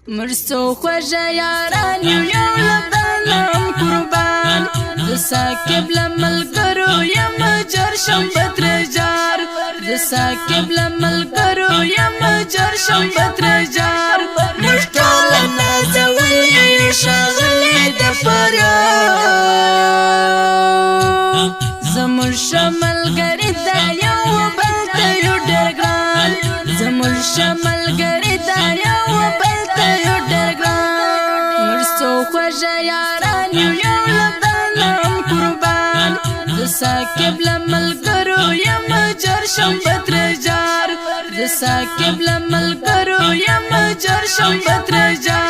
مرسو خوږه یاران یو له بلم قربان د ساکب له ملګرو یم جر شم بدر جار د ساکب له ملګرو یم جر شم بدر جار موږ ټول نازولي ښاغلي د فرار زموږ ښه ملګري دا یو بل ته یو ډېر ګران زموږ ښه ملګري دا یو بل ته یو ډېر ګران مرسو خوږه یاران یو له بلم قربان د ساکب له ملګرو یم جر شم بدر جار د ساکب له ملګرو یم جر شم بدر جار